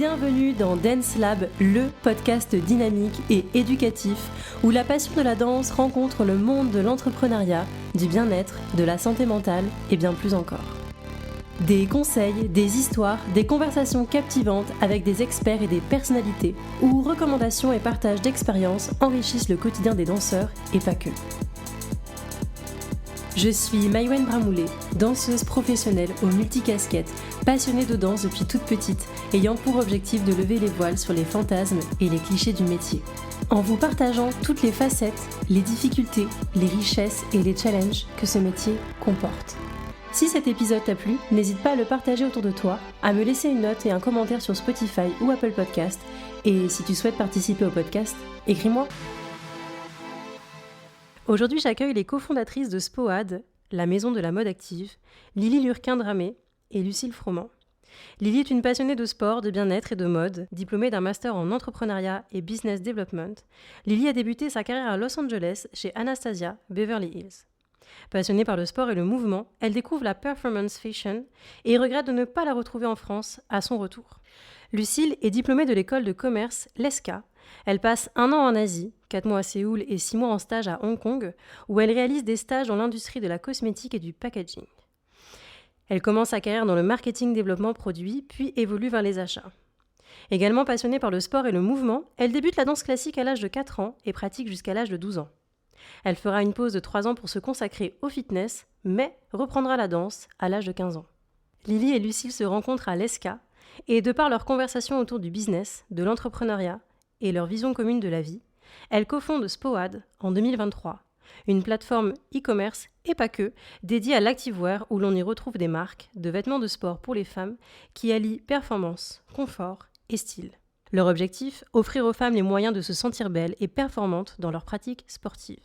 Bienvenue dans Dance Lab, le podcast dynamique et éducatif où la passion de la danse rencontre le monde de l'entrepreneuriat, du bien-être, de la santé mentale et bien plus encore. Des conseils, des histoires, des conversations captivantes avec des experts et des personnalités où recommandations et partage d'expériences enrichissent le quotidien des danseurs et pas que. Je suis Maïwenn Bramoulet, danseuse professionnelle aux multicasquettes, passionnée de danse depuis toute petite, ayant pour objectif de lever les voiles sur les fantasmes et les clichés du métier. En vous partageant toutes les facettes, les difficultés, les richesses et les challenges que ce métier comporte. Si cet épisode t'a plu, n'hésite pas à le partager autour de toi, à me laisser une note et un commentaire sur Spotify ou Apple Podcast. Et si tu souhaites participer au podcast, écris-moi. Aujourd'hui, j'accueille les cofondatrices de SPOAD, la maison de la mode active, Lily Lurquin-Dramé et Lucille Froment. Lily est une passionnée de sport, de bien-être et de mode, diplômée d'un master en entrepreneuriat et business development. Lily a débuté sa carrière à Los Angeles chez Anastasia, Beverly Hills. Passionnée par le sport et le mouvement, elle découvre la performance fashion et regrette de ne pas la retrouver en France à son retour. Lucille est diplômée de l'école de commerce l'ESCA. Elle passe 1 an en Asie, 4 mois à Séoul et 6 mois en stage à Hong Kong, où elle réalise des stages dans l'industrie de la cosmétique et du packaging. Elle commence sa carrière dans le marketing développement produit, puis évolue vers les achats. Également passionnée par le sport et le mouvement, elle débute la danse classique à l'âge de 4 ans et pratique jusqu'à l'âge de 12 ans. Elle fera une pause de 3 ans pour se consacrer au fitness, mais reprendra la danse à l'âge de 15 ans. Lily et Lucille se rencontrent à l'ESCA, et de par leur conversation autour du business, de l'entrepreneuriat et leur vision commune de la vie, elles cofondent SPOAD en 2023, une plateforme e-commerce et pas que, dédiée à l'activewear où l'on y retrouve des marques de vêtements de sport pour les femmes qui allient performance, confort et style. Leur objectif, offrir aux femmes les moyens de se sentir belles et performantes dans leurs pratiques sportives.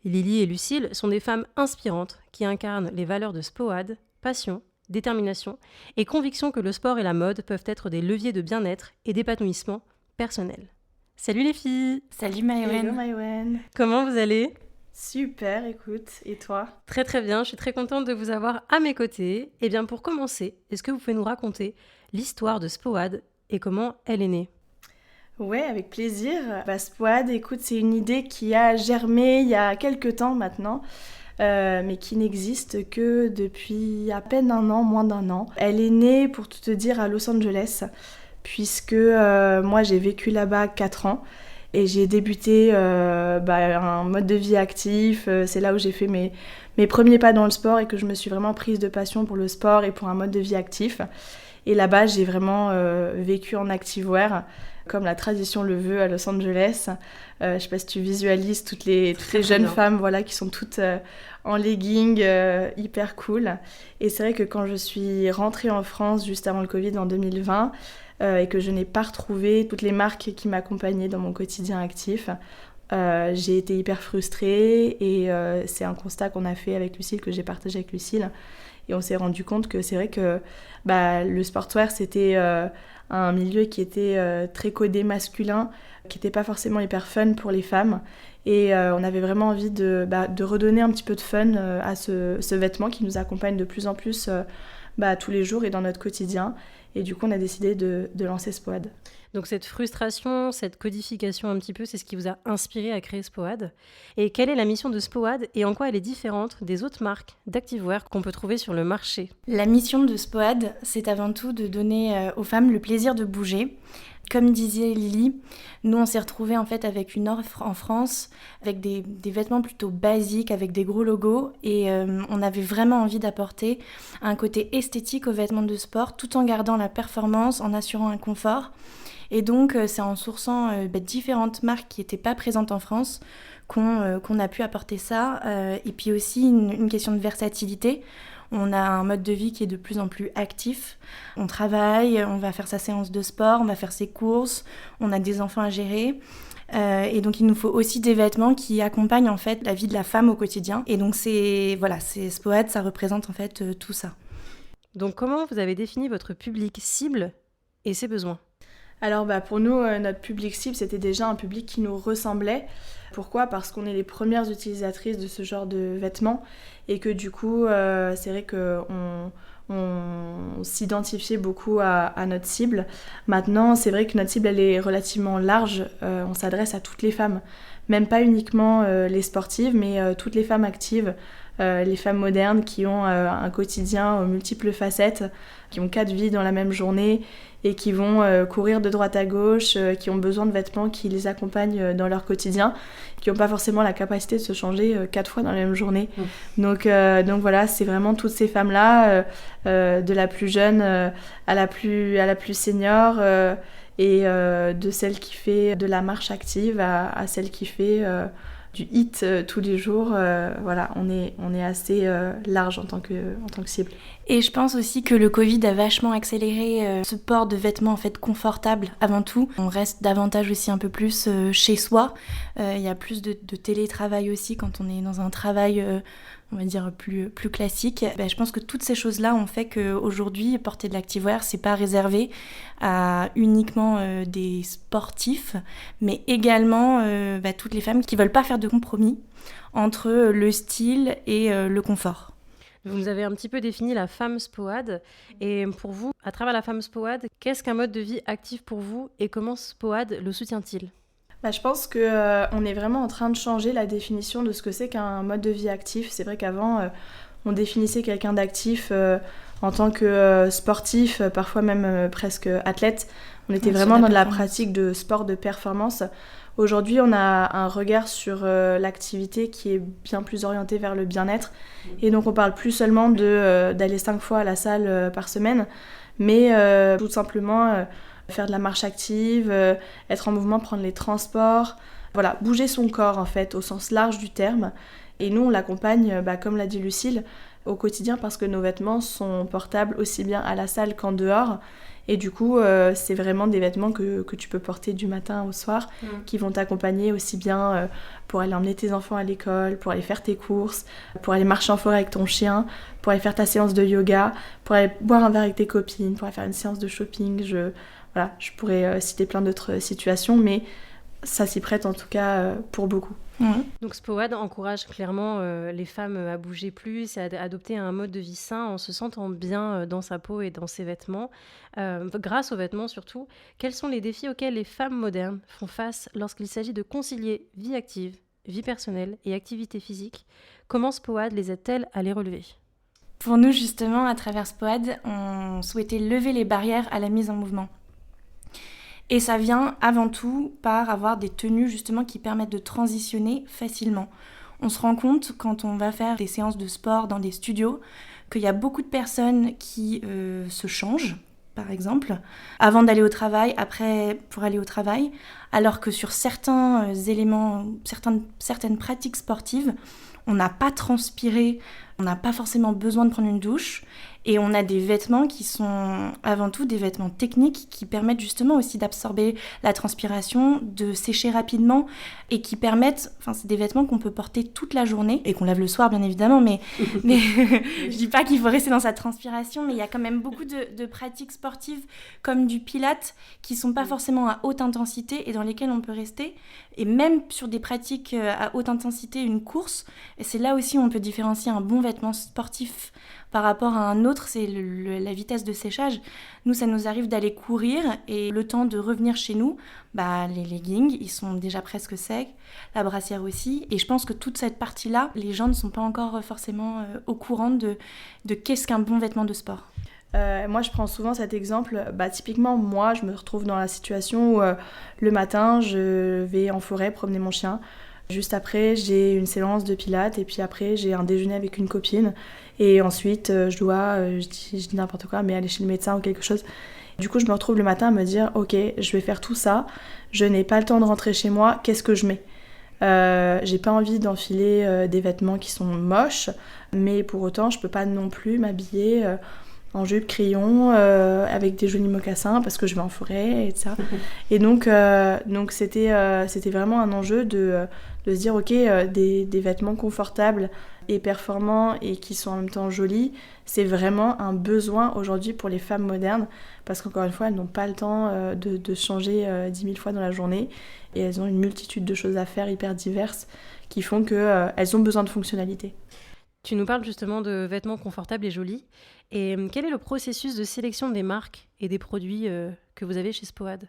Lily et Lucille sont des femmes inspirantes qui incarnent les valeurs de SPOAD, passion, détermination et conviction que le sport et la mode peuvent être des leviers de bien-être et d'épanouissement personnel. Salut les filles! Salut Maïwenn! Hello Maïwenn! Comment vous allez? Super, écoute, et toi? Très très bien, je suis très contente de vous avoir à mes côtés. Et bien pour commencer, est-ce que vous pouvez nous raconter l'histoire de SPOAD et comment elle est née? Ouais, avec plaisir. SPOAD, écoute, c'est une idée qui a germé il y a quelques temps maintenant, mais qui n'existe que depuis à peine 1 an, moins d'1 an. Elle est née, pour tout te dire, à Los Angeles, puisque moi j'ai vécu là-bas 4 ans et j'ai débuté un mode de vie actif. C'est là où j'ai fait mes premiers pas dans le sport et que je me suis vraiment prise de passion pour le sport et pour un mode de vie actif. Et là-bas, j'ai vraiment vécu en activewear, comme la tradition le veut à Los Angeles. Je sais pas si tu visualises toutes les jeunes femmes qui sont toutes en legging, hyper cool. Et c'est vrai que quand je suis rentrée en France juste avant le Covid en 2020 et que je n'ai pas retrouvé toutes les marques qui m'accompagnaient dans mon quotidien actif, j'ai été hyper frustrée et c'est un constat qu'on a fait avec Lucille, que j'ai partagé avec Lucille. Et on s'est rendu compte que c'est vrai que le sportswear, c'était un milieu qui était très codé masculin, qui n'était pas forcément hyper fun pour les femmes. Et on avait vraiment envie de redonner un petit peu de fun à ce vêtement qui nous accompagne de plus en plus tous les jours et dans notre quotidien. Et du coup, on a décidé de lancer SPOAD. Donc cette frustration, cette codification un petit peu, c'est ce qui vous a inspiré à créer SPOAD. Et quelle est la mission de SPOAD et en quoi elle est différente des autres marques d'activewear qu'on peut trouver sur le marché? La mission de SPOAD, c'est avant tout de donner aux femmes le plaisir de bouger. Comme disait Lily, nous on s'est retrouvés en fait avec une offre en France, avec des vêtements plutôt basiques, avec des gros logos, et on avait vraiment envie d'apporter un côté esthétique aux vêtements de sport, tout en gardant la performance, en assurant un confort. Et donc c'est en sourçant différentes marques qui n'étaient pas présentes en France qu'on a pu apporter ça, et puis aussi une question de versatilité. On a un mode de vie qui est de plus en plus actif. On travaille, on va faire sa séance de sport, on va faire ses courses, on a des enfants à gérer. Et donc il nous faut aussi des vêtements qui accompagnent en fait la vie de la femme au quotidien. Et donc c'est SPOAD, ça représente en fait tout ça. Donc comment vous avez défini votre public cible et ses besoins? Alors pour nous, notre public cible, c'était déjà un public qui nous ressemblait. Pourquoi ? Parce qu'on est les premières utilisatrices de ce genre de vêtements et que du coup, c'est vrai qu'on on s'identifiait beaucoup à notre cible. Maintenant, c'est vrai que notre cible, elle est relativement large. On s'adresse à toutes les femmes, même pas uniquement les sportives, mais toutes les femmes actives, les femmes modernes qui ont un quotidien aux multiples facettes, qui ont 4 vies dans la même journée et qui vont courir de droite à gauche, qui ont besoin de vêtements qui les accompagnent dans leur quotidien, qui n'ont pas forcément la capacité de se changer 4 fois dans la même journée. Donc voilà, c'est vraiment toutes ces femmes-là, de la plus jeune à la plus senior, et de celle qui fait de la marche active à celle qui fait du hit tous les jours. Voilà, on est assez large en tant que cible. Et je pense aussi que le Covid a vachement accéléré ce port de vêtements en fait confortables avant tout. On reste davantage aussi un peu plus chez soi. Il y a plus de télétravail aussi quand on est dans un travail on va dire plus classique. Je pense que toutes ces choses-là ont fait qu'aujourd'hui, porter de l'activewear, c'est pas réservé à uniquement des sportifs, mais également toutes les femmes qui veulent pas faire de compromis entre le style et le confort. Vous nous avez un petit peu défini la femme SPOAD. Et pour vous, à travers la femme SPOAD, qu'est-ce qu'un mode de vie actif pour vous et comment SPOAD le soutient-il ? Je pense qu'on est vraiment en train de changer la définition de ce que c'est qu'un mode de vie actif. C'est vrai qu'avant, on définissait quelqu'un d'actif en tant que sportif, parfois même presque athlète. On était vraiment dans de la pratique de sport de performance. Aujourd'hui, on a un regard sur l'activité qui est bien plus orienté vers le bien-être. Et donc, on parle plus seulement d'aller 5 fois à la salle par semaine, mais tout simplement faire de la marche active, être en mouvement, prendre les transports. Voilà, bouger son corps, en fait, au sens large du terme. Et nous, on l'accompagne, comme l'a dit Lucille, au quotidien parce que nos vêtements sont portables aussi bien à la salle qu'en dehors. Et du coup, c'est vraiment des vêtements que tu peux porter du matin au soir, qui vont t'accompagner aussi bien pour aller emmener tes enfants à l'école, pour aller faire tes courses, pour aller marcher en forêt avec ton chien, pour aller faire ta séance de yoga, pour aller boire un verre avec tes copines, pour aller faire une séance de shopping. Je pourrais citer plein d'autres situations, mais ça s'y prête en tout cas pour beaucoup. Donc SPOAD encourage clairement les femmes à bouger plus et à adopter un mode de vie sain en se sentant bien dans sa peau et dans ses vêtements. Grâce aux vêtements surtout, quels sont les défis auxquels les femmes modernes font face lorsqu'il s'agit de concilier vie active, vie personnelle et activité physique ? Comment SPOAD les aide-t-elle à les relever ? Pour nous justement, à travers SPOAD, on souhaitait lever les barrières à la mise en mouvement. Et ça vient avant tout par avoir des tenues justement qui permettent de transitionner facilement. On se rend compte quand on va faire des séances de sport dans des studios qu'il y a beaucoup de personnes qui se changent, par exemple, avant d'aller au travail, après pour aller au travail, alors que sur certains éléments, certaines pratiques sportives, on n'a pas transpiré, on n'a pas forcément besoin de prendre une douche. Et on a des vêtements qui sont avant tout des vêtements techniques qui permettent justement aussi d'absorber la transpiration, de sécher rapidement et qui permettent, c'est des vêtements qu'on peut porter toute la journée et qu'on lave le soir bien évidemment, mais je dis pas qu'il faut rester dans sa transpiration, mais il y a quand même beaucoup de pratiques sportives comme du pilates qui sont pas forcément à haute intensité et dans lesquelles on peut rester. Et même sur des pratiques à haute intensité, une course, et c'est là aussi où on peut différencier un bon vêtement sportif par rapport à un autre, c'est la vitesse de séchage. Nous, ça nous arrive d'aller courir et le temps de revenir chez nous, les leggings, ils sont déjà presque secs, la brassière aussi. Et je pense que toute cette partie-là, les gens ne sont pas encore forcément au courant de qu'est-ce qu'un bon vêtement de sport. Moi, je prends souvent cet exemple. Typiquement, moi, je me retrouve dans la situation où le matin, je vais en forêt promener mon chien. Juste après, j'ai une séance de pilates et puis après, j'ai un déjeuner avec une copine. Et ensuite, je dis n'importe quoi, mais aller chez le médecin ou quelque chose. Du coup, je me retrouve le matin à me dire, ok, je vais faire tout ça. Je n'ai pas le temps de rentrer chez moi. Qu'est-ce que je mets ? J'ai pas envie d'enfiler des vêtements qui sont moches, mais pour autant, je peux pas non plus m'habiller en jupe crayon avec des jolis mocassins parce que je vais en forêt et tout ça. Et donc c'était vraiment un enjeu de se dire ok, des vêtements confortables et performants et qui sont en même temps jolis, c'est vraiment un besoin aujourd'hui pour les femmes modernes parce qu'encore une fois elles n'ont pas le temps de changer 10 000 fois dans la journée et elles ont une multitude de choses à faire hyper diverses qui font qu'elles ont besoin de fonctionnalité. Tu nous parles justement de vêtements confortables et jolis. Et quel est le processus de sélection des marques et des produits que vous avez chez Spoad ?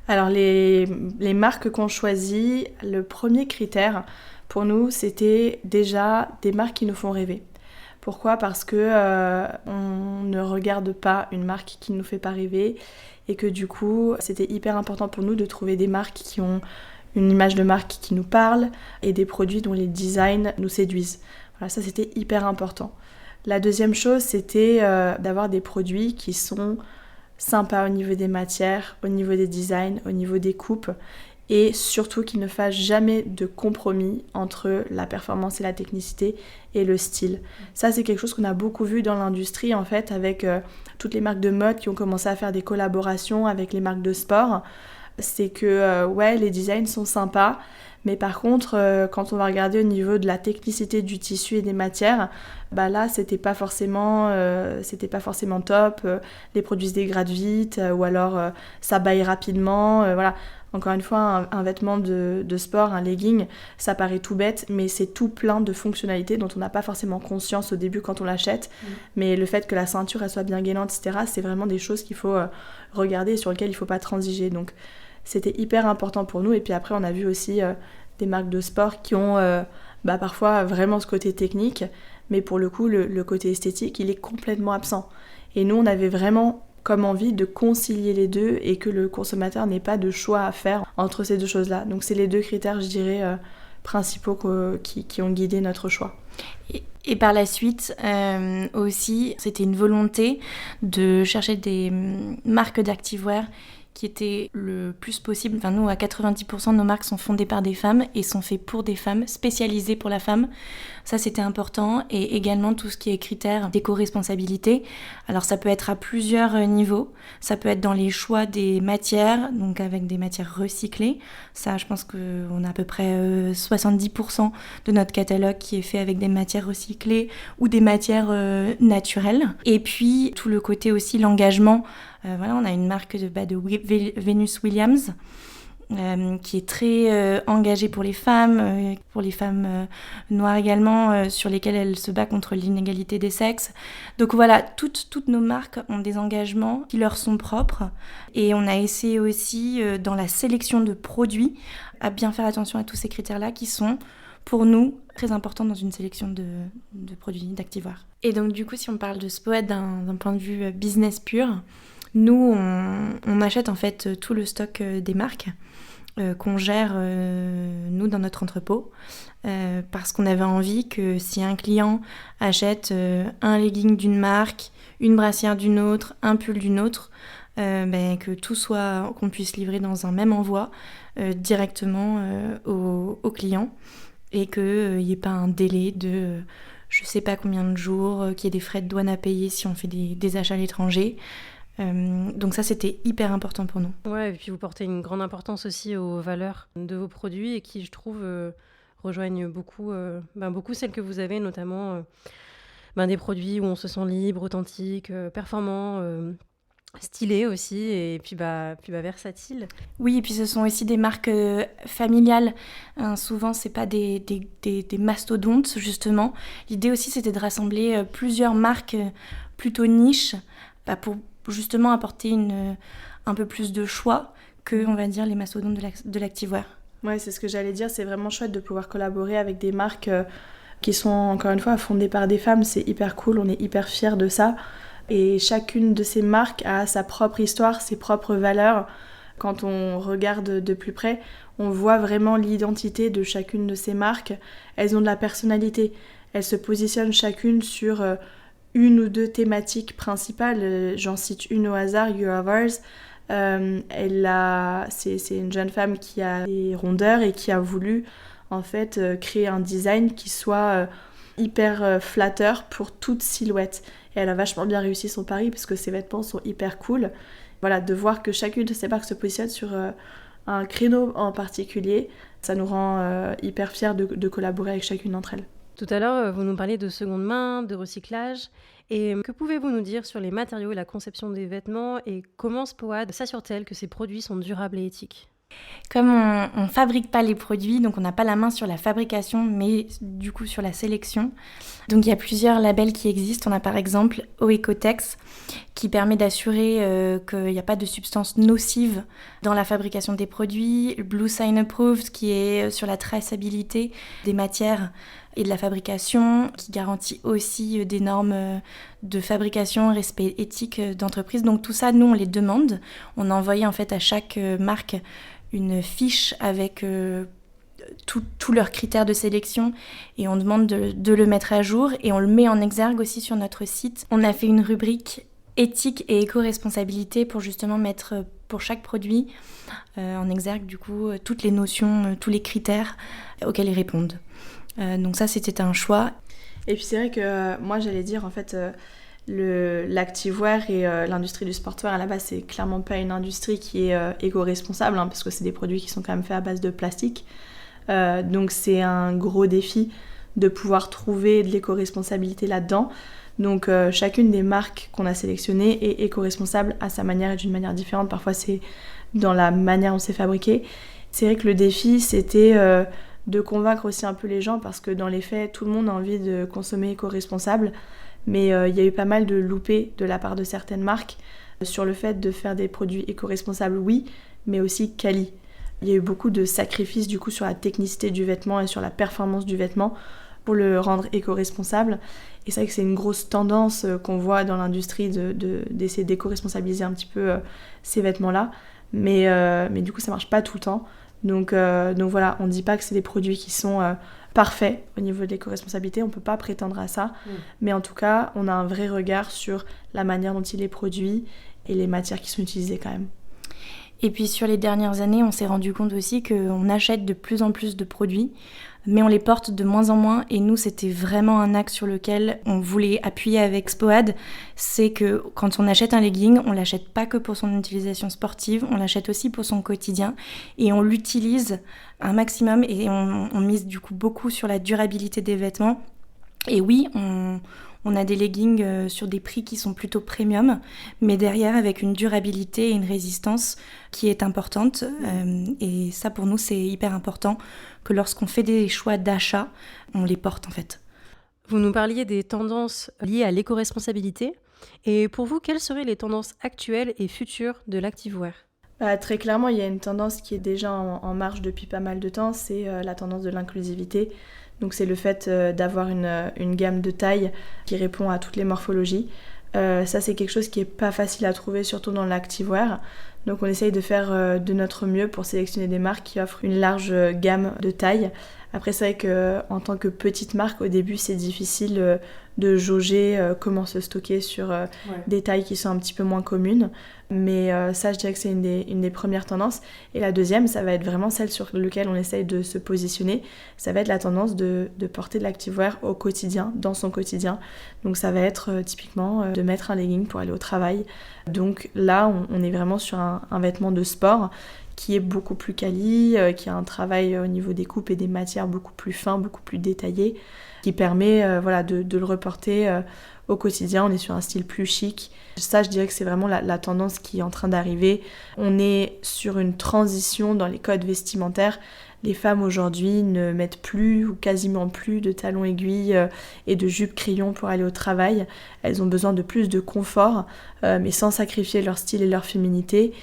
Alors les marques qu'on choisit, le premier critère pour nous, c'était déjà des marques qui nous font rêver. Pourquoi ? Parce que on ne regarde pas une marque qui ne nous fait pas rêver et que du coup, c'était hyper important pour nous de trouver des marques qui ont une image de marque qui nous parle et des produits dont les designs nous séduisent. Voilà, ça c'était hyper important. La deuxième chose, c'était d'avoir des produits qui sont sympas au niveau des matières, au niveau des designs, au niveau des coupes et surtout qu'ils ne fassent jamais de compromis entre la performance et la technicité et le style. Ça, c'est quelque chose qu'on a beaucoup vu dans l'industrie en fait avec toutes les marques de mode qui ont commencé à faire des collaborations avec les marques de sport. C'est que ouais, les designs sont sympas, mais par contre, quand on va regarder au niveau de la technicité du tissu et des matières, bah là, c'était pas forcément top. Les produits se dégradent vite, ou alors ça baille rapidement. Voilà. Encore une fois, un vêtement de sport, un legging, ça paraît tout bête, mais c'est tout plein de fonctionnalités dont on n'a pas forcément conscience au début quand on l'achète. Mais le fait que la ceinture elle soit bien gainante, etc., c'est vraiment des choses qu'il faut regarder et sur lesquelles il ne faut pas transiger. Donc c'était hyper important pour nous. Et puis après, on a vu aussi des marques de sport qui ont parfois vraiment ce côté technique, mais pour le coup, le côté esthétique, il est complètement absent. Et nous, on avait vraiment comme envie de concilier les deux et que le consommateur n'ait pas de choix à faire entre ces deux choses-là. Donc c'est les deux critères, je dirais, principaux qui ont guidé notre choix. Et par la suite, aussi, c'était une volonté de chercher des marques d'activewear qui étaient le plus possible. Enfin, nous, à 90% de nos marques sont fondées par des femmes et sont faites pour des femmes, spécialisées pour la femme. Ça, c'était important. Et également, tout ce qui est critères d'éco-responsabilité. Alors, ça peut être à plusieurs niveaux. Ça peut être dans les choix des matières, donc avec des matières recyclées. Ça, je pense qu'on a à peu près 70% de notre catalogue qui est fait avec des matières recyclées ou des matières naturelles. Et puis, tout le côté aussi, l'engagement. Voilà, on a une marque de Venus Williams qui est très engagée pour les femmes noires également, sur lesquelles elle se bat contre l'inégalité des sexes. Donc voilà, toutes nos marques ont des engagements qui leur sont propres. Et on a essayé aussi, dans la sélection de produits, à bien faire attention à tous ces critères-là qui sont, pour nous, très importants dans une sélection de produits d'activewear. Et donc du coup, si on parle de Spoad d'un point de vue business pur, nous, on achète en fait tout le stock des marques qu'on gère, nous, dans notre entrepôt, parce qu'on avait envie que si un client achète un legging d'une marque, une brassière d'une autre, un pull d'une autre, que tout soit, qu'on puisse livrer dans un même envoi directement au client et qu'il n'y ait pas un délai de je sais pas combien de jours, qu'il y ait des frais de douane à payer si on fait des achats à l'étranger. Donc ça, c'était hyper important pour nous. Ouais, et puis vous portez une grande importance aussi aux valeurs de vos produits et qui, je trouve, rejoignent beaucoup celles que vous avez, notamment des produits où on se sent libre, authentique, performant, stylé aussi, et puis versatile. Oui, et puis ce sont aussi des marques familiales. Souvent, c'est pas des mastodontes, justement. L'idée aussi, c'était de rassembler plusieurs marques plutôt niches pour justement apporter un peu plus de choix que, on va dire, les mastodontes de l'activewear. Ouais, c'est ce que j'allais dire. C'est vraiment chouette de pouvoir collaborer avec des marques qui sont, encore une fois, fondées par des femmes. C'est hyper cool, on est hyper fiers de ça. Et chacune de ces marques a sa propre histoire, ses propres valeurs. Quand on regarde de plus près, on voit vraiment l'identité de chacune de ces marques. Elles ont de la personnalité. Elles se positionnent chacune sur une ou deux thématiques principales. J'en cite une au hasard, You Are Ours. C'est une jeune femme qui a des rondeurs et qui a voulu en fait créer un design qui soit hyper flatteur pour toute silhouette. Et elle a vachement bien réussi son pari parce que ses vêtements sont hyper cool. Voilà, de voir que chacune de ces marques se positionne sur un créneau en particulier, ça nous rend hyper fiers de collaborer avec chacune d'entre elles. Tout à l'heure, vous nous parliez de seconde main, de recyclage. Et que pouvez-vous nous dire sur les matériaux et la conception des vêtements et comment Spoad s'assure-t-elle que ces produits sont durables et éthiques ? Comme on ne fabrique pas les produits, donc on n'a pas la main sur la fabrication, mais du coup sur la sélection. Donc il y a plusieurs labels qui existent. On a par exemple Oecotex, qui permet d'assurer qu'il n'y a pas de substances nocives dans la fabrication des produits. Blue Sign Approved, qui est sur la traçabilité des matières et de la fabrication, qui garantit aussi des normes de fabrication, respect éthique d'entreprise. Donc tout ça, nous, on les demande. On a envoyé en fait à chaque marque une fiche avec tous leurs critères de sélection et on demande de le mettre à jour et on le met en exergue aussi sur notre site. On a fait une rubrique éthique et éco-responsabilité pour justement mettre pour chaque produit en exergue du coup toutes les notions, tous les critères auxquels ils répondent. Donc ça c'était un choix. Et puis c'est vrai que moi j'allais dire en fait l'activewear et l'industrie du sportwear à la base c'est clairement pas une industrie qui est éco-responsable parce que c'est des produits qui sont quand même faits à base de plastique. Donc c'est un gros défi de pouvoir trouver de l'éco-responsabilité là-dedans. Donc chacune des marques qu'on a sélectionnées est éco-responsable à sa manière et d'une manière différente. Parfois c'est dans la manière dont c'est fabriqué. C'est vrai que le défi c'était de convaincre aussi un peu les gens parce que dans les faits tout le monde a envie de consommer éco-responsable. Mais il y a eu pas mal de loupés de la part de certaines marques sur le fait de faire des produits éco-responsables, oui, mais aussi quali. Il y a eu beaucoup de sacrifices du coup sur la technicité du vêtement et sur la performance du vêtement pour le rendre éco-responsable. Et c'est vrai que c'est une grosse tendance qu'on voit dans l'industrie d'essayer d'éco-responsabiliser un petit peu ces vêtements-là. Mais du coup, ça marche pas tout le temps. Donc voilà, on ne dit pas que c'est des produits qui sont parfaits au niveau de l'éco-responsabilité, on ne peut pas prétendre à ça. Mais en tout cas, on a un vrai regard sur la manière dont il est produit et les matières qui sont utilisées quand même. Et puis sur les dernières années, on s'est rendu compte aussi qu'on achète de plus en plus de produits, mais on les porte de moins en moins. Et nous, c'était vraiment un axe sur lequel on voulait appuyer avec Spoad. C'est que quand on achète un legging, on l'achète pas que pour son utilisation sportive, on l'achète aussi pour son quotidien. Et on l'utilise un maximum et on mise du coup beaucoup sur la durabilité des vêtements. Et oui, on a des leggings sur des prix qui sont plutôt premium, mais derrière avec une durabilité et une résistance qui est importante. Et ça, pour nous, c'est hyper important que lorsqu'on fait des choix d'achat, on les porte en fait. Vous nous parliez des tendances liées à l'éco-responsabilité. Et pour vous, quelles seraient les tendances actuelles et futures de l'activewear ? Très clairement, il y a une tendance qui est déjà en marche depuis pas mal de temps, c'est la tendance de l'inclusivité. Donc c'est le fait d'avoir une gamme de taille qui répond à toutes les morphologies. Ça c'est quelque chose qui est pas facile à trouver, surtout dans l'activewear. Donc on essaye de faire de notre mieux pour sélectionner des marques qui offrent une large gamme de tailles. Après c'est vrai qu'en tant que petite marque, au début c'est difficile de jauger comment se stocker sur des tailles qui sont un petit peu moins communes. Mais ça je dirais que c'est une des premières tendances. Et la deuxième, ça va être vraiment celle sur laquelle on essaye de se positionner. Ça va être la tendance de porter de l'activewear au quotidien, dans son quotidien. Donc ça va être typiquement de mettre un legging pour aller au travail. Donc là on est vraiment sur un vêtement de sport qui est beaucoup plus quali, qui a un travail au niveau des coupes et des matières beaucoup plus fin, beaucoup plus détaillé, qui permet de le reporter au quotidien. On est sur un style plus chic. Ça, je dirais que c'est vraiment la tendance qui est en train d'arriver. On est sur une transition dans les codes vestimentaires. Les femmes aujourd'hui ne mettent plus ou quasiment plus de talons aiguilles et de jupes crayons pour aller au travail. Elles ont besoin de plus de confort, mais sans sacrifier leur style et leur féminité.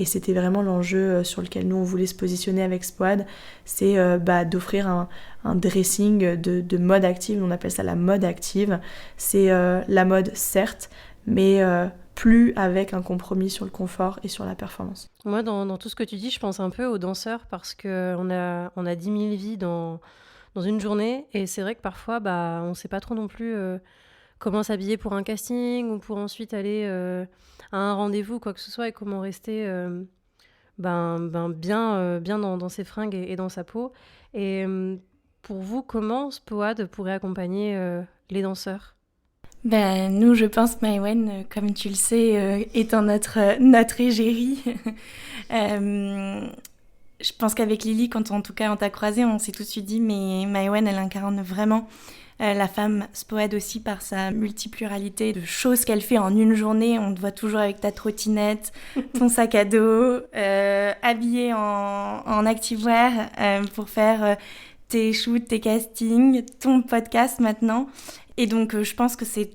Et c'était vraiment l'enjeu sur lequel nous on voulait se positionner avec Spoad, c'est d'offrir un dressing de mode active. On appelle ça la mode active. C'est la mode certes, mais plus avec un compromis sur le confort et sur la performance. Moi, dans tout ce que tu dis, je pense un peu aux danseurs parce qu'on a 10 000 vies dans une journée. Et c'est vrai que parfois, on ne sait pas trop non plus comment s'habiller pour un casting ou pour ensuite aller à un rendez-vous, quoi que ce soit, et comment rester bien dans ses fringues et dans sa peau. Et pour vous, comment Spoad pourrait accompagner les danseurs ? Nous, je pense, Maëwen, comme tu le sais, étant notre égérie, je pense qu'avec Lily, quand en tout cas on t'a croisée, on s'est tout de suite dit, mais Maëwen, elle incarne vraiment La femme Spoad aussi par sa multipluralité de choses qu'elle fait en une journée. On te voit toujours avec ta trottinette, ton sac à dos, habillée en activewear pour faire tes shoots, tes castings, ton podcast maintenant. Et donc je pense que c'est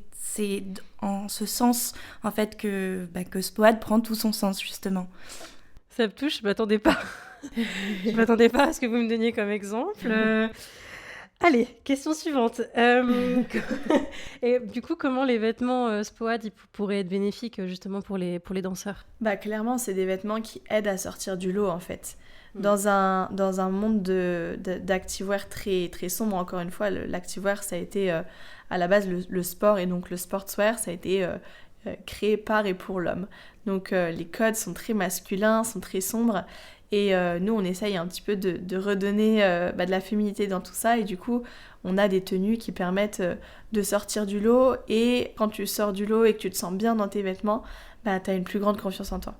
en ce sens en fait que Spoad prend tout son sens justement. Ça me touche, je m'attendais pas. Je m'attendais pas à ce que vous me donniez comme exemple. Allez, question suivante. Et du coup, comment les vêtements Spoad pourraient être bénéfiques justement pour les danseurs ? Clairement, c'est des vêtements qui aident à sortir du lot en fait. Dans un monde d'activewear très, très sombre, encore une fois, l'activewear, ça a été à la base le sport, et donc le sportswear, ça a été créé par et pour l'homme. Donc les codes sont très masculins, sont très sombres, et nous on essaye un petit peu de redonner de la féminité dans tout ça, et du coup on a des tenues qui permettent de sortir du lot, et quand tu sors du lot et que tu te sens bien dans tes vêtements, t'as une plus grande confiance en toi.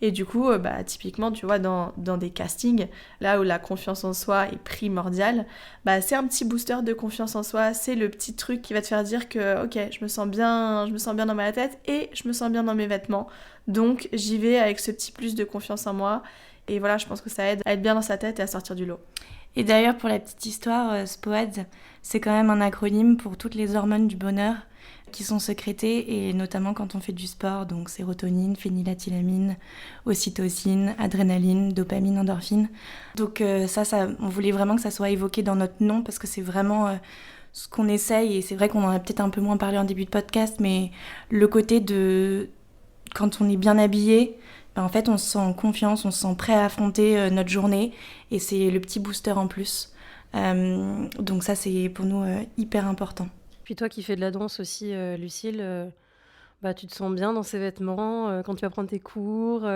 Et du coup, typiquement, tu vois, dans des castings, là où la confiance en soi est primordiale, c'est un petit booster de confiance en soi, c'est le petit truc qui va te faire dire que, ok, je me sens bien dans ma tête et je me sens bien dans mes vêtements, donc j'y vais avec ce petit plus de confiance en moi, et voilà, je pense que ça aide à être bien dans sa tête et à sortir du lot. Et d'ailleurs, pour la petite histoire, SPOAD, c'est quand même un acronyme pour toutes les hormones du bonheur qui sont sécrétées, et notamment quand on fait du sport, donc sérotonine, phénylatylamine, ocytocine, adrénaline, dopamine, endorphine. Donc ça, on voulait vraiment que ça soit évoqué dans notre nom, parce que c'est vraiment ce qu'on essaye, et c'est vrai qu'on en a peut-être un peu moins parlé en début de podcast, mais le côté de quand on est bien habillé, en fait on se sent en confiance, on se sent prêt à affronter notre journée, et c'est le petit booster en plus. Donc ça, c'est pour nous hyper important. Puis toi qui fais de la danse aussi, Lucille, tu te sens bien dans ces vêtements quand tu vas prendre tes cours,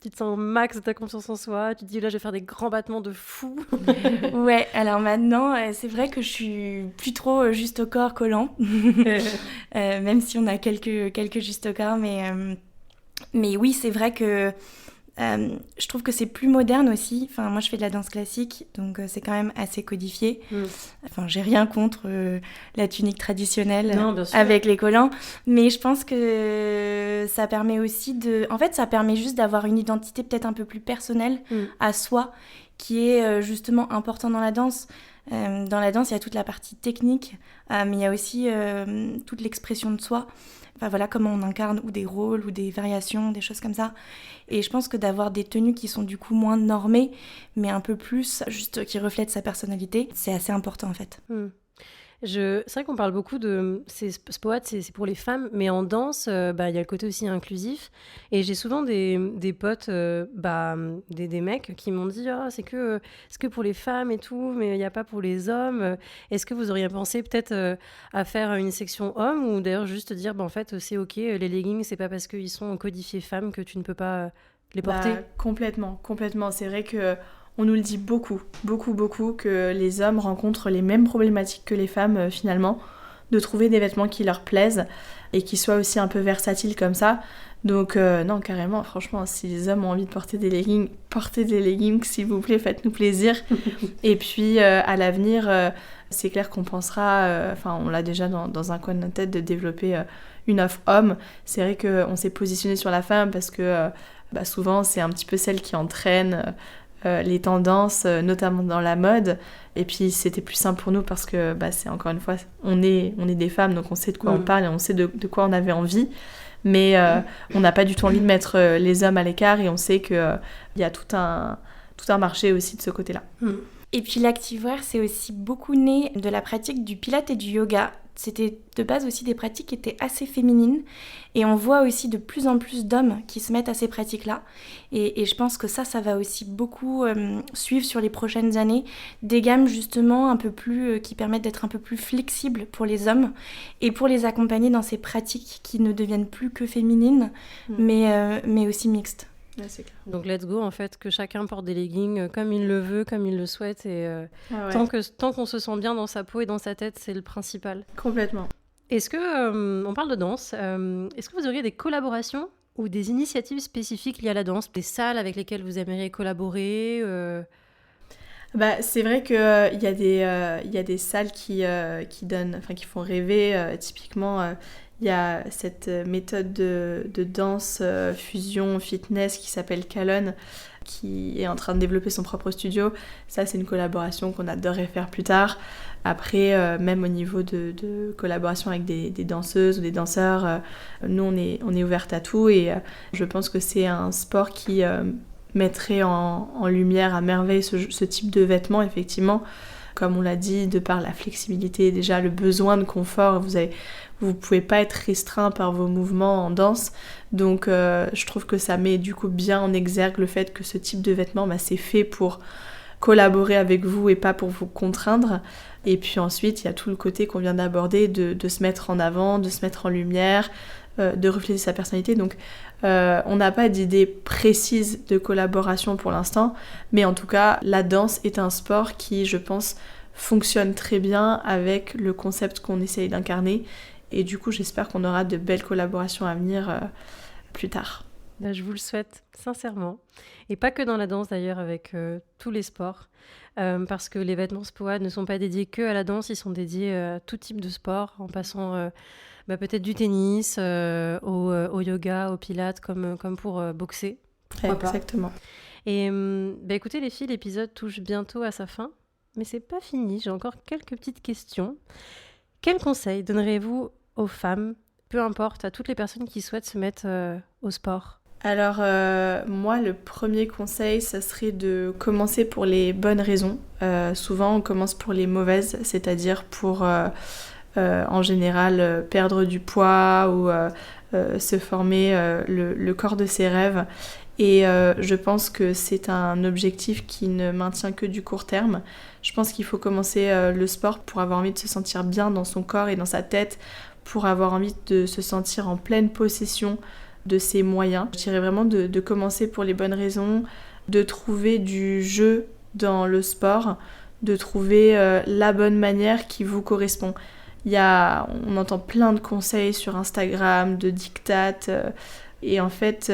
tu te sens max de ta confiance en soi, tu te dis là je vais faire des grands battements de fou. Ouais, alors maintenant c'est vrai que je suis plus trop juste au corps collant, même si on a quelques juste au corps, mais oui, c'est vrai que je trouve que c'est plus moderne aussi. Enfin, moi, je fais de la danse classique, donc c'est quand même assez codifié. Enfin, j'ai rien contre la tunique traditionnelle avec les collants, mais je pense que ça permet aussi En fait, ça permet juste d'avoir une identité peut-être un peu plus personnelle à soi, qui est justement important dans la danse. Dans la danse, il y a toute la partie technique, mais il y a aussi toute l'expression de soi. Enfin, voilà comment on incarne ou des rôles ou des variations, des choses comme ça. Et je pense que d'avoir des tenues qui sont du coup moins normées, mais un peu plus juste qui reflètent sa personnalité, c'est assez important en fait. C'est vrai qu'on parle beaucoup de... Spoad, c'est pour les femmes, mais en danse, y a le côté aussi inclusif. Et j'ai souvent des potes, des mecs qui m'ont dit « c'est que pour les femmes et tout, mais il n'y a pas pour les hommes. » Est-ce que vous auriez pensé peut-être à faire une section hommes, ou d'ailleurs juste dire en fait, c'est ok, les leggings, c'est pas parce qu'ils sont codifiés femmes que tu ne peux pas les porter ? Complètement. C'est vrai que... On nous le dit beaucoup, que les hommes rencontrent les mêmes problématiques que les femmes finalement, de trouver des vêtements qui leur plaisent et qui soient aussi un peu versatiles comme ça. Donc non, carrément, franchement, si les hommes ont envie de porter des leggings, s'il vous plaît, faites-nous plaisir. Et puis à l'avenir, c'est clair qu'on pensera, on l'a déjà dans un coin de notre tête, de développer une offre homme. C'est vrai qu'on s'est positionné sur la femme parce que souvent c'est un petit peu celle qui entraîne les tendances, notamment dans la mode, et puis c'était plus simple pour nous parce que c'est encore une fois, on est des femmes, donc on sait de quoi on parle et on sait de quoi on avait envie, mais on n'a pas du tout envie de mettre les hommes à l'écart, et on sait qu'il y a tout un marché aussi de ce côté-là. Et puis l'activewear, c'est aussi beaucoup né de la pratique du pilates et du yoga. C'était de base aussi des pratiques qui étaient assez féminines, et on voit aussi de plus en plus d'hommes qui se mettent à ces pratiques-là, et je pense que ça va aussi beaucoup suivre sur les prochaines années, des gammes justement un peu plus qui permettent d'être un peu plus flexibles pour les hommes et pour les accompagner dans ces pratiques qui ne deviennent plus que féminines, mais aussi mixtes. Ouais, c'est clair. Donc let's go, en fait, que chacun porte des leggings comme il le veut, comme il le souhaite, et tant qu'on se sent bien dans sa peau et dans sa tête, c'est le principal. Complètement. Est-ce que, on parle de danse, est-ce que vous auriez des collaborations ou des initiatives spécifiques liées à la danse, des salles avec lesquelles vous aimeriez collaborer C'est vrai qu'il y a des salles qui font rêver. Typiquement, il y a cette méthode de danse fusion fitness qui s'appelle Calonne, qui est en train de développer son propre studio. Ça, c'est une collaboration qu'on adorerait faire plus tard. Après, même au niveau de collaboration avec des danseuses ou des danseurs, nous, on est ouverte à tout. Et je pense que c'est un sport qui mettrait en lumière à merveille ce type de vêtements, effectivement. Comme on l'a dit, de par la flexibilité, déjà le besoin de confort, vous pouvez pas être restreint par vos mouvements en danse. Donc je trouve que ça met du coup bien en exergue le fait que ce type de vêtements, c'est fait pour collaborer avec vous et pas pour vous contraindre. Et puis ensuite, il y a tout le côté qu'on vient d'aborder, de se mettre en avant, de se mettre en lumière, de refléter sa personnalité. Donc on n'a pas d'idée précise de collaboration pour l'instant, mais en tout cas, la danse est un sport qui, je pense, fonctionne très bien avec le concept qu'on essaye d'incarner. Et du coup, j'espère qu'on aura de belles collaborations à venir plus tard. Je vous le souhaite, sincèrement. Et pas que dans la danse, d'ailleurs, avec tous les sports. Parce que les vêtements Spoad ne sont pas dédiés que à la danse, ils sont dédiés à tout type de sport, en passant peut-être du tennis, au yoga, au pilates, comme pour boxer. Exactement. Et écoutez, les filles, l'épisode touche bientôt à sa fin. Mais c'est pas fini, j'ai encore quelques petites questions. Quels conseils donnerez-vous aux femmes, peu importe, à toutes les personnes qui souhaitent se mettre au sport ? Alors moi, le premier conseil, ça serait de commencer pour les bonnes raisons. Souvent, on commence pour les mauvaises, c'est-à-dire pour, en général, perdre du poids ou se former le corps de ses rêves. Et je pense que c'est un objectif qui ne maintient que du court terme. Je pense qu'il faut commencer le sport pour avoir envie de se sentir bien dans son corps et dans sa tête, pour avoir envie de se sentir en pleine possession de ses moyens. Je dirais vraiment de commencer pour les bonnes raisons, de trouver du jeu dans le sport, de trouver la bonne manière qui vous correspond. On entend plein de conseils sur Instagram, de dictates, et en fait,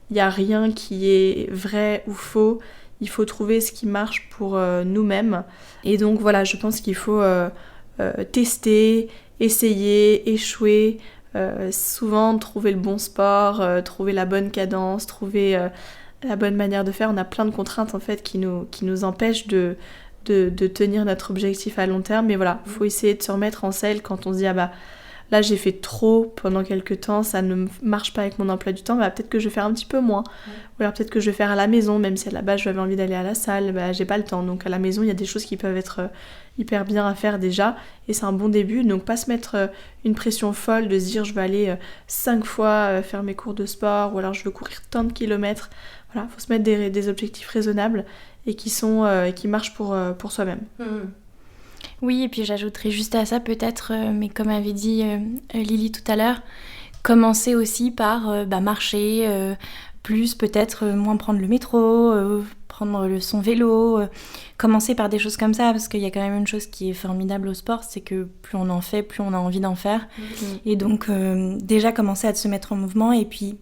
il n'y a rien qui est vrai ou faux. Il faut trouver ce qui marche pour nous-mêmes. Et donc voilà, je pense qu'il faut tester, essayer, échouer, souvent trouver le bon sport, trouver la bonne cadence, trouver la bonne manière de faire. On a plein de contraintes en fait qui nous empêchent de tenir notre objectif à long terme. Mais voilà, il faut essayer de se remettre en selle quand on se dit là j'ai fait trop pendant quelques temps, ça ne marche pas avec mon emploi du temps, peut-être que je vais faire un petit peu moins. Ou alors peut-être que je vais faire à la maison, même si à la base j'avais envie d'aller à la salle, j'ai pas le temps. Donc à la maison il y a des choses qui peuvent être hyper bien à faire déjà, et c'est un bon début. Donc pas se mettre une pression folle de se dire je vais aller 5 fois faire mes cours de sport, ou alors je veux courir tant de kilomètres. Voilà, faut se mettre des objectifs raisonnables et qui marchent pour soi-même. Oui, et puis j'ajouterais juste à ça peut-être, mais comme avait dit Lily tout à l'heure, commencer aussi par marcher, plus peut-être moins prendre le métro, prendre son vélo, commencer par des choses comme ça, parce qu'il y a quand même une chose qui est formidable au sport, c'est que plus on en fait, plus on a envie d'en faire. Et donc déjà commencer à se mettre en mouvement, et puis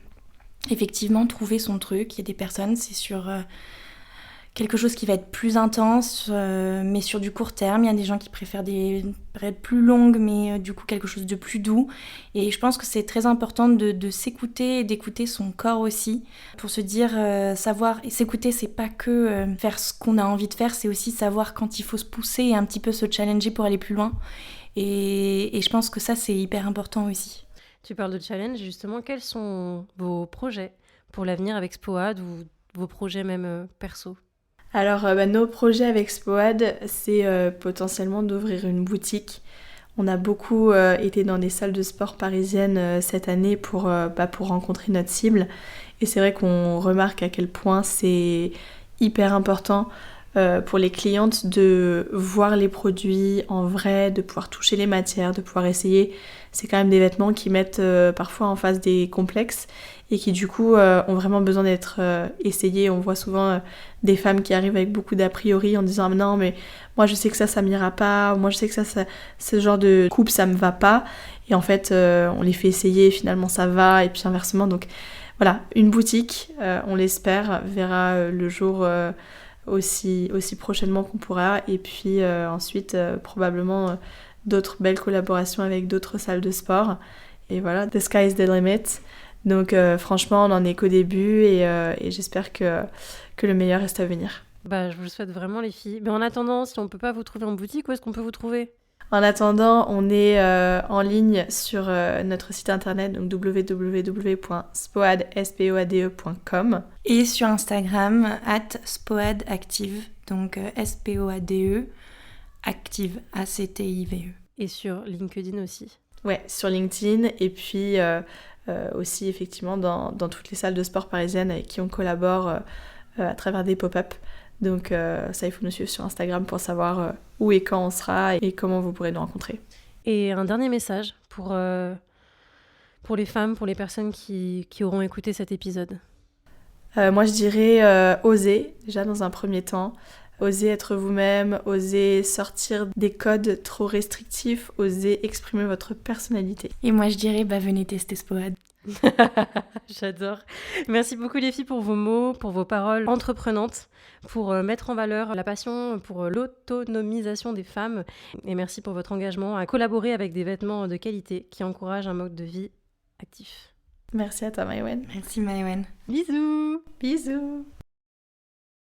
effectivement trouver son truc. Il y a des personnes, c'est sur quelque chose qui va être plus intense, mais sur du court terme. Il y a des gens qui préfèrent des périodes plus longues, mais du coup quelque chose de plus doux. Et je pense que c'est très important de s'écouter et d'écouter son corps aussi, pour se dire, savoir, et s'écouter, c'est pas que faire ce qu'on a envie de faire, c'est aussi savoir quand il faut se pousser et un petit peu se challenger pour aller plus loin. Et je pense que ça, c'est hyper important aussi. Tu parles de challenge, justement, quels sont vos projets pour l'avenir avec Spoad, ou vos projets même perso ? Alors, nos projets avec Spoad, c'est potentiellement d'ouvrir une boutique. On a beaucoup été dans des salles de sport parisiennes cette année pour rencontrer notre cible. Et c'est vrai qu'on remarque à quel point c'est hyper important pour les clientes de voir les produits en vrai, de pouvoir toucher les matières, de pouvoir essayer. C'est quand même des vêtements qui mettent parfois en face des complexes et qui du coup ont vraiment besoin d'être essayés. On voit souvent des femmes qui arrivent avec beaucoup d'a priori en disant non mais moi je sais que ça m'ira pas, moi je sais que ça ce genre de coupe ça me va pas, et en fait on les fait essayer et finalement ça va, et puis inversement. Donc voilà, une boutique, on l'espère, verra le jour aussi prochainement qu'on pourra. Et puis ensuite, probablement d'autres belles collaborations avec d'autres salles de sport. Et voilà, the sky is the limit. Donc franchement, on n'en est qu'au début et j'espère que le meilleur reste à venir. Je vous le souhaite vraiment, les filles. Mais en attendant, si on ne peut pas vous trouver en boutique, où est-ce qu'on peut vous trouver ? En attendant, on est en ligne sur notre site internet, donc www.spoade.com. Et sur Instagram, @spoadactive, donc SPOADE, active, ACTIVE. Et sur LinkedIn aussi. Ouais, sur LinkedIn, et puis aussi effectivement dans toutes les salles de sport parisiennes avec qui on collabore à travers des pop-up. Donc ça, il faut nous suivre sur Instagram pour savoir où et quand on sera et comment vous pourrez nous rencontrer. Et un dernier message pour les femmes, pour les personnes qui auront écouté cet épisode. Moi, je dirais oser, déjà dans un premier temps. Oser être vous-même, oser sortir des codes trop restrictifs, oser exprimer votre personnalité. Et moi, je dirais, venez tester Spoad. J'adore. Merci beaucoup les filles pour vos mots, pour vos paroles entreprenantes, pour mettre en valeur la passion pour l'autonomisation des femmes. Et merci pour votre engagement à collaborer avec des vêtements de qualité qui encouragent un mode de vie actif. Merci à toi, Maïwenn. Merci, Maïwenn. Bisous. Bisous.